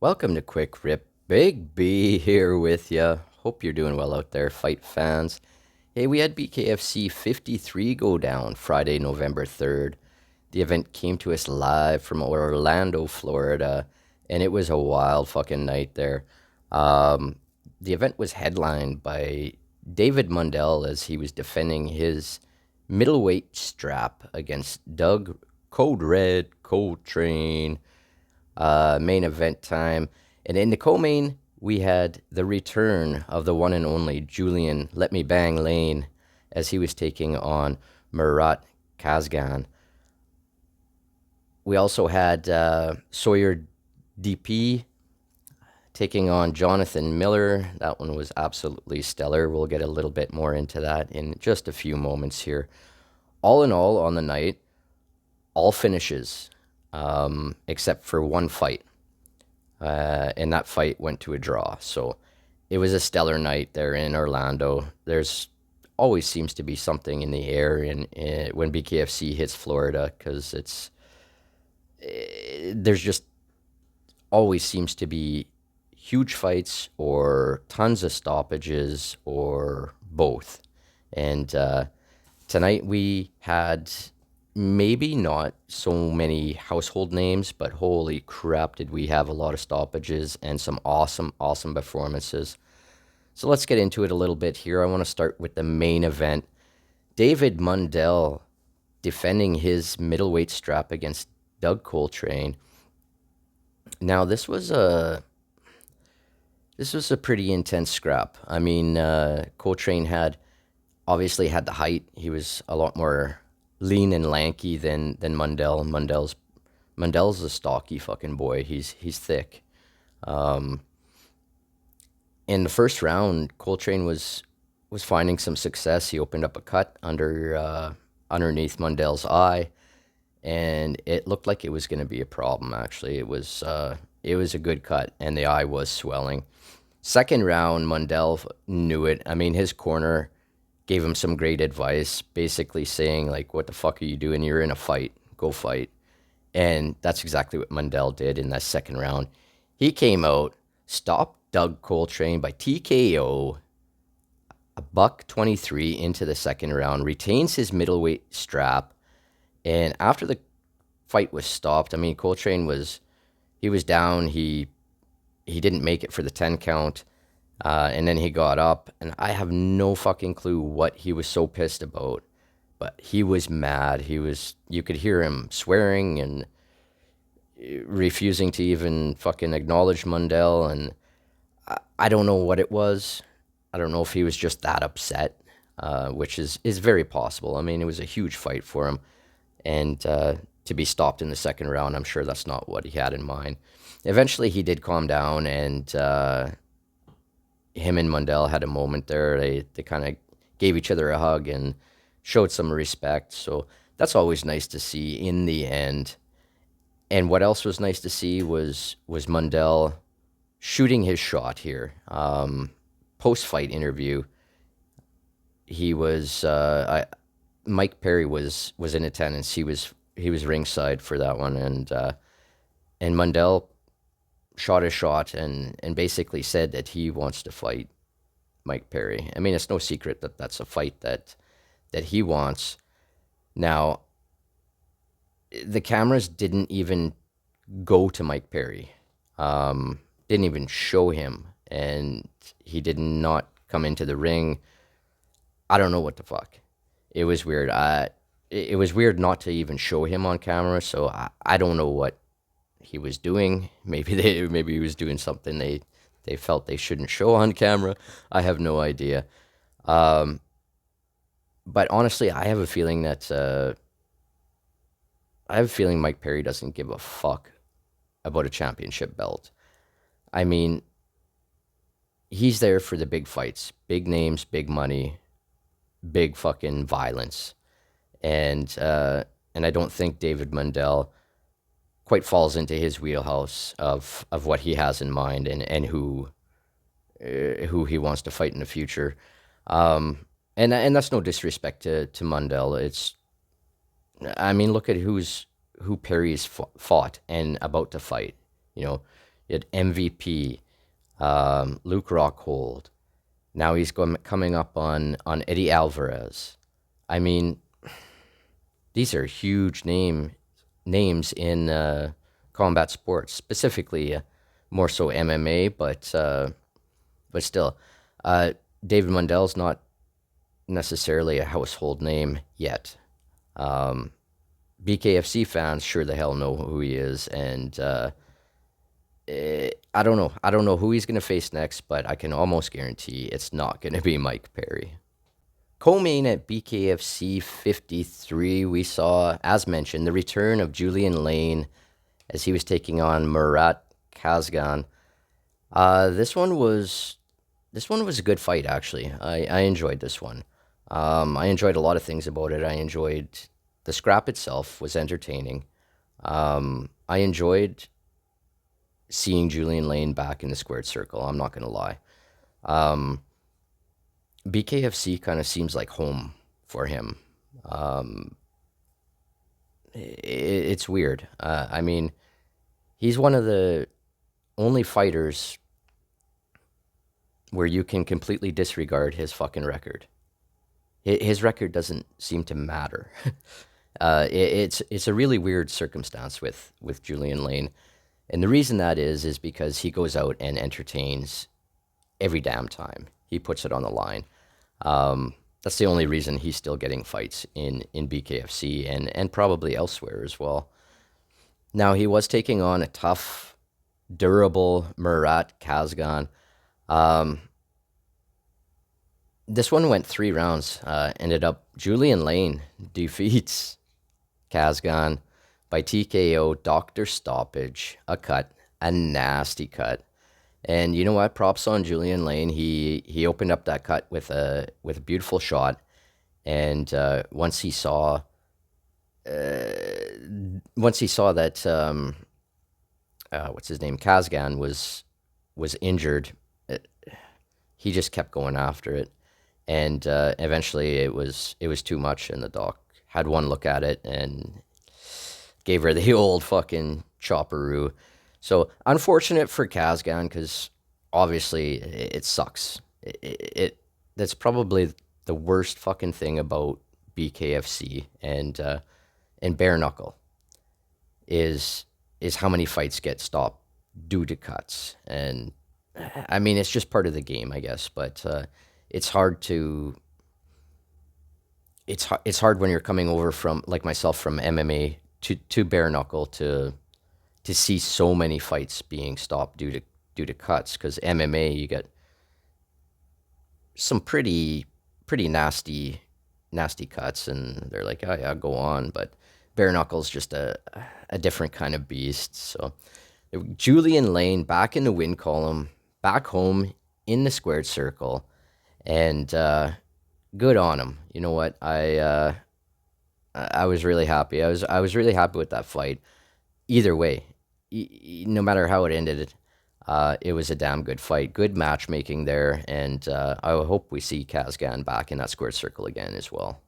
Welcome to Quick Rip. Big B here with ya. Hope you're doing well out there, fight fans. Hey, we had BKFC 53 go down Friday, November 3rd. The event came to us live from Orlando, Florida, and it was a wild fucking night there. Um, the event was headlined by David Mundell as he was defending his middleweight strap against Doug Code Red Coltrane. Main event time. And in the co-main, we had the return of the one and only Julian Let Me Bang Lane as he was taking on Murat Kazgan. We also had Sawyer DP taking on Jonathan Miller. That one was absolutely stellar. We'll get a little bit more into that in just a few moments here. All in all, on the night, all finishes except for one fight. And that fight went to a draw. So it was a stellar night there in Orlando. There's always seems to be something in the air when BKFC hits Florida because there's just always seems to be huge fights or tons of stoppages or both. And tonight we had maybe not so many household names, but holy crap, did we have a lot of stoppages and some awesome, awesome performances. So let's get into it a little bit here. I want to start with the main event. David Mundell defending his middleweight strap against Doug Coltrane. Now this was a pretty intense scrap. I mean, Coltrane obviously had the height. He was a lot more lean and lanky than Mundell. Mundell's a stocky fucking boy. He's thick. In the first round, Coltrane was finding some success. He opened up a cut underneath Mundell's eye, and it looked like it was going to be a problem. Actually, it was a good cut, and the eye was swelling. Second round, Mundell knew it. I mean, his corner gave him some great advice, basically saying like, "What the fuck are you doing? You're in a fight. Go fight." And that's exactly what Mundell did in that second round. He came out, stopped Doug Coltrane by TKO, a buck 23 into the second round, retains his middleweight strap, and after the fight was stopped, I mean, Coltrane was down. He didn't make it for the 10 count. And then he got up, and I have no fucking clue what he was so pissed about. But he was mad. You could hear him swearing and refusing to even fucking acknowledge Mundell. And I don't know what it was. I don't know if he was just that upset, which is very possible. I mean, it was a huge fight for him. And to be stopped in the second round, I'm sure that's not what he had in mind. Eventually, he did calm down, and him and Mundell had a moment there. They kind of gave each other a hug and showed some respect. So that's always nice to see in the end. And what else was nice to see was Mundell shooting his shot here. Post fight interview, he was Mike Perry was in attendance. He was ringside for that one, and Mundell shot a shot and basically said that he wants to fight Mike Perry. I mean, it's no secret that that's a fight that he wants. Now, the cameras didn't even go to Mike Perry, didn't even show him, and he did not come into the ring. I don't know what the fuck. It was weird. It was weird not to even show him on camera, so I don't know what he was doing. Maybe he was doing something they felt they shouldn't show on camera. I have no idea. But honestly, I have a feeling Mike Perry doesn't give a fuck about a championship belt. I mean, he's there for the big fights, big names, big money, big fucking violence, and I don't think David Mundell quite falls into his wheelhouse of what he has in mind and who he wants to fight in the future. And that's no disrespect to Mundell. I mean, look at who Perry's fought and about to fight. You know, You had MVP, Luke Rockhold. Now he's coming up on Eddie Alvarez. I mean, these are huge names in combat sports, specifically more so MMA, but still, uh, David Mundell's not necessarily a household name yet. Um, BKFC fans sure the hell know who he is, and I don't know. I don't know who he's going to face next, but I can almost guarantee it's not going to be Mike Perry. Co-main at BKFC 53, we saw, as mentioned, the return of Julian Lane as he was taking on Murat Kazgan. This one was a good fight, actually. I enjoyed this one. I enjoyed a lot of things about it. I enjoyed the scrap itself was entertaining. I enjoyed seeing Julian Lane back in the squared circle. I'm not gonna lie. BKFC kind of seems like home for him. It's weird. I mean, he's one of the only fighters where you can completely disregard his fucking record. His record doesn't seem to matter. It's a really weird circumstance with Julian Lane, and the reason that is because he goes out and entertains every damn time. He puts it on the line. That's the only reason he's still getting fights in BKFC and probably elsewhere as well. Now, he was taking on a tough, durable Murat Kazgan. This one went 3 rounds. Ended up Julian Lane defeats Kazgan by TKO, doctor stoppage, a cut, a nasty cut. And you know what? Props on Julian Lane. He opened up that cut with a beautiful shot, and once he saw that what's his name, Kazgan was injured, he just kept going after it, and eventually it was too much, and the doc had one look at it and gave her the old fucking chopperoo. So unfortunate for Kazgan because obviously it sucks. That's probably the worst fucking thing about BKFC and bare knuckle is how many fights get stopped due to cuts. And I mean, it's just part of the game, I guess. But it's hard to it's hard when you're coming over from, like myself, from MMA to bare knuckle to see so many fights being stopped due to cuts. Because MMA, you get some pretty nasty cuts, and they're like, oh yeah, go on. But bare knuckle's just a different kind of beast. So Julian Lane back in the win column, back home in the squared circle, and good on him. You know what? I was really happy. I was really happy with that fight. Either way, no matter how it ended, it was a damn good fight. Good matchmaking there, and I hope we see Kazgan back in that squared circle again as well.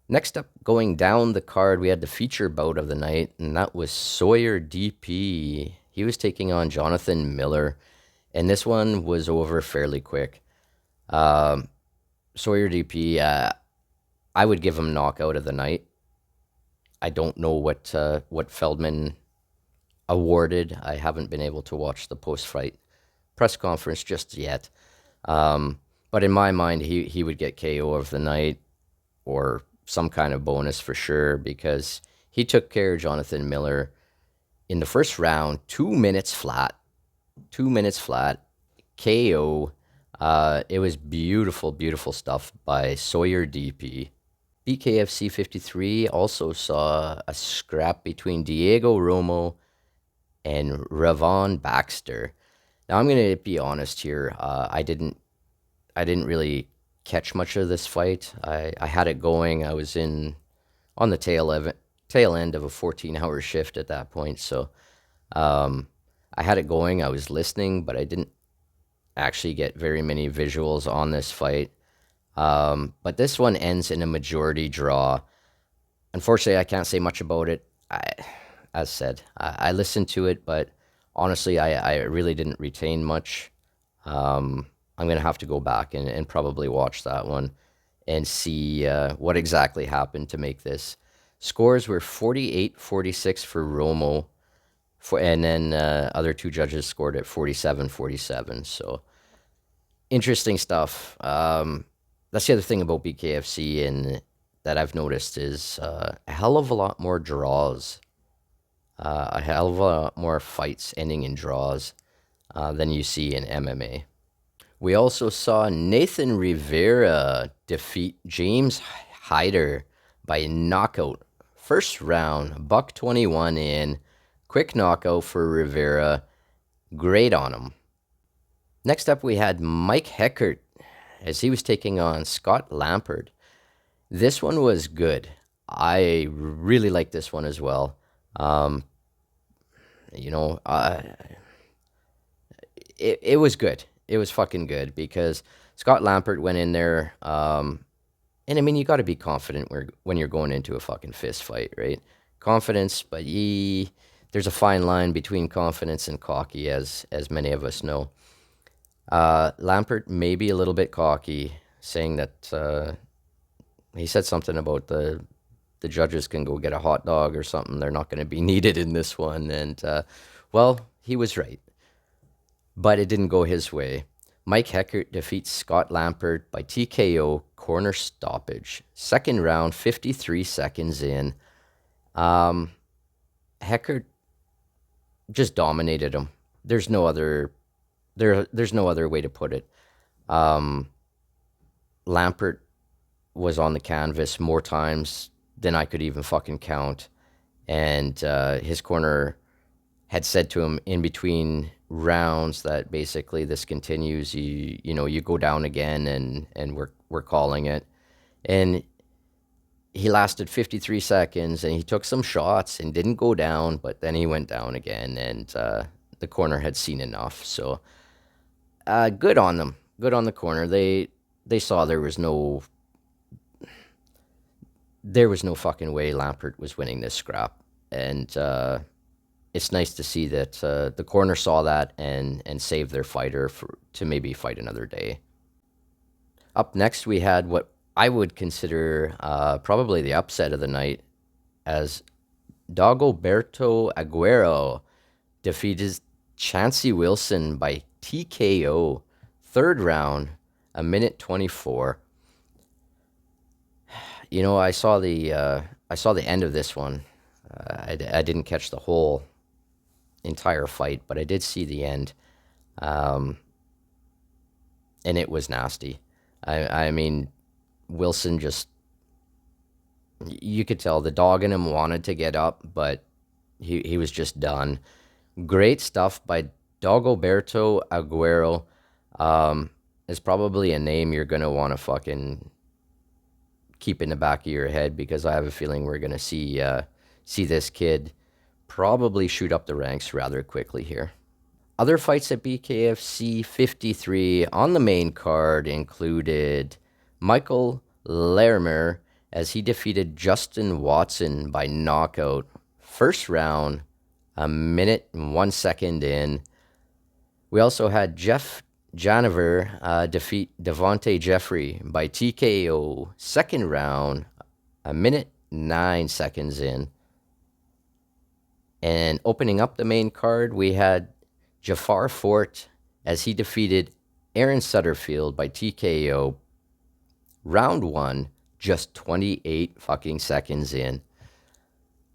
Next up, going down the card, we had the feature bout of the night, and that was Sawyer DP. He was taking on Jonathan Miller, and this one was over fairly quick. Sawyer DP, I would give him knockout of the night. I don't know what Feldman awarded. I haven't been able to watch the post-fight press conference just yet. But in my mind, he would get KO of the night or some kind of bonus for sure, because he took care of Jonathan Miller in the first round, 2 minutes flat. 2 minutes flat, KO. It was beautiful stuff by Sawyer DP. BKFC 53 also saw a scrap between Diego Romo and Ravon Baxter. Now I'm gonna be honest here. I didn't really catch much of this fight. I had it going. I was on the tail end of a 14-hour shift at that point. So I had it going. I was listening, but I didn't actually get very many visuals on this fight. But this one ends in a majority draw. Unfortunately, I can't say much about it. As said, I listened to it, but Honestly, I really didn't retain much. I'm gonna have to go back and probably watch that one and see what exactly happened to make this. Scores were 48-46 for Romo, and then other two judges scored at 47-47. So interesting stuff. That's the other thing about BKFC and that I've noticed is a hell of a lot more draws, a hell of a lot more fights ending in draws than you see in MMA. We also saw Nathan Rivera defeat James Hyder by knockout. First round, buck 21 in. Quick knockout for Rivera. Great on him. Next up, we had Mike Heckert as he was taking on Scott Lampard. This one was good. I really liked this one as well. Um, you know, it was good. It was fucking good because Scott Lampard went in there. And I mean, you got to be confident when you're going into a fucking fist fight, right? Confidence, but there's a fine line between confidence and cocky, as many of us know. Lampert may be a little bit cocky, saying that he said something about the judges can go get a hot dog or something. They're not going to be needed in this one, and well, he was right, but it didn't go his way. Mike Heckert defeats Scott Lampard by TKO corner stoppage. Second round, 53 seconds in. Heckert just dominated him. There's no other way to put it. Lampert was on the canvas more times than I could even fucking count. And his corner had said to him in between rounds that basically this continues. You go down again, and we're calling it. And he lasted 53 seconds, and he took some shots and didn't go down, but then he went down again, and the corner had seen enough. So good on them. Good on the corner. They saw there was no fucking way Lampert was winning this scrap, and it's nice to see that the corner saw that and saved their fighter to maybe fight another day. Up next, we had what I would consider probably the upset of the night, as Dagoberto Aguero defeated Chancey Wilson by TKO. Third round, a minute 24. I saw the end of this one. I didn't catch the whole entire fight, but I did see the end, and it was nasty. I mean, Wilson just, you could tell the dog in him wanted to get up, but he was just done. Great stuff by Dagoberto Aguero. Is probably a name you're gonna want to fucking keep in the back of your head, because I have a feeling we're gonna see this kid probably shoot up the ranks rather quickly here. Other fights at BKFC 53 on the main card included Michael Larimer as he defeated Justin Watson by knockout. First round, a minute and 1 second in. We also had Jeff Janover defeat Devontae Jeffrey by TKO. Second round, a minute 9 seconds in. And opening up the main card, we had Jafar Fort as he defeated Aaron Sutterfield by TKO. Round one, just 28 fucking seconds in.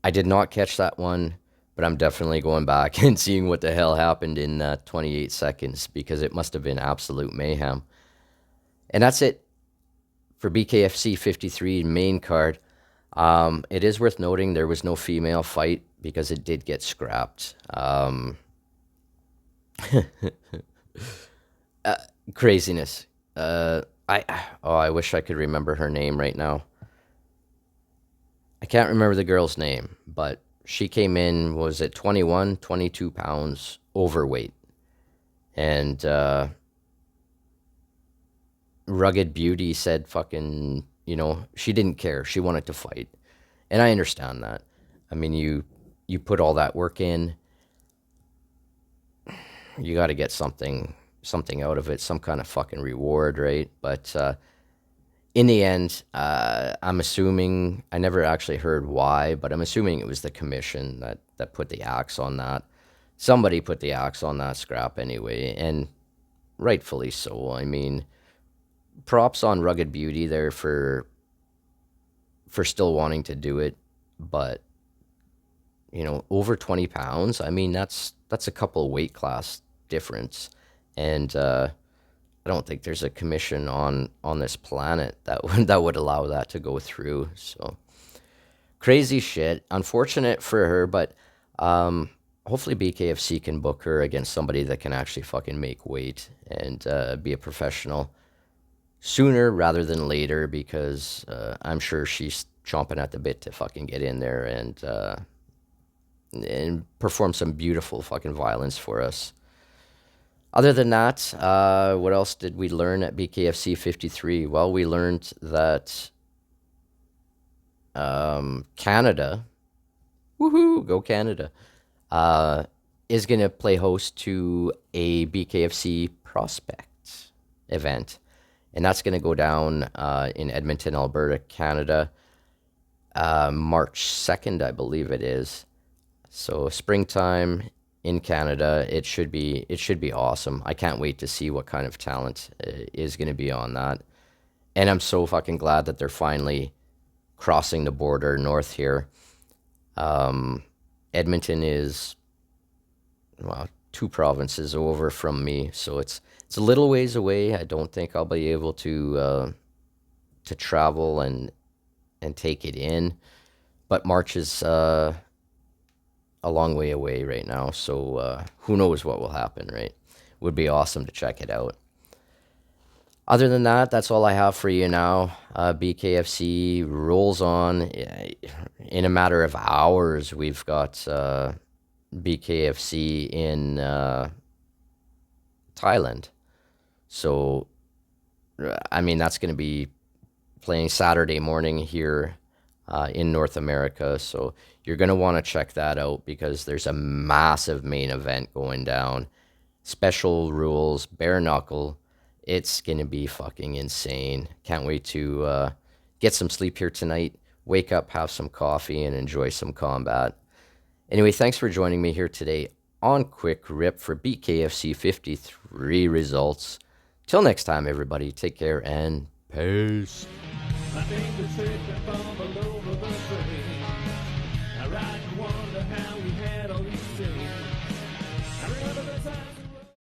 I did not catch that one, but I'm definitely going back and seeing what the hell happened in 28 seconds, because it must have been absolute mayhem. And that's it for BKFC 53 main card. It is worth noting there was no female fight because it did get scrapped. Craziness. I wish I could remember her name right now. I can't remember the girl's name, but she came in, was at 21, 22 pounds overweight. And Rugged Beauty said fucking, she didn't care. She wanted to fight. And I understand that. I mean, you put all that work in. you got to get something out of it, some kind of fucking reward, right? But in the end, I'm assuming, I never actually heard why, but I'm assuming it was the commission that put the axe on that. Somebody put the axe on that scrap anyway, and rightfully so. I mean, props on Rugged Beauty there for still wanting to do it, but over 20 pounds. I mean, that's a couple weight class difference, and I don't think there's a commission on this planet that would allow that to go through. So crazy shit. Unfortunate for her, but hopefully BKFC can book her against somebody that can actually fucking make weight and be a professional sooner rather than later, because I'm sure she's chomping at the bit to fucking get in there and perform some beautiful fucking violence for us. Other than that, what else did we learn at BKFC 53? Well, we learned that Canada, woohoo, go Canada, is going to play host to a BKFC prospect event. And that's going to go down in Edmonton, Alberta, Canada, March 2nd, I believe it is. So springtime in Canada, it should be awesome. I can't wait to see what kind of talent is going to be on that. And I'm so fucking glad that they're finally crossing the border north here. Edmonton is, well, 2 provinces over from me, so it's a little ways away. I don't think I'll be able to travel and take it in, but March is a long way away right now, so who knows what will happen, right? Would be awesome to check it out. Other than that, that's all I have for you now. BKFC rolls on. In a matter of hours, we've got BKFC in Thailand. So, I mean, that's going to be playing Saturday morning here in North America. So you're going to want to check that out, because there's a massive main event going down. Special rules, bare knuckle. It's going to be fucking insane. Can't wait to get some sleep here tonight, wake up, have some coffee, and enjoy some combat. Anyway, thanks for joining me here today on Quick Rip for BKFC 53 results. Till next time, everybody, take care and peace.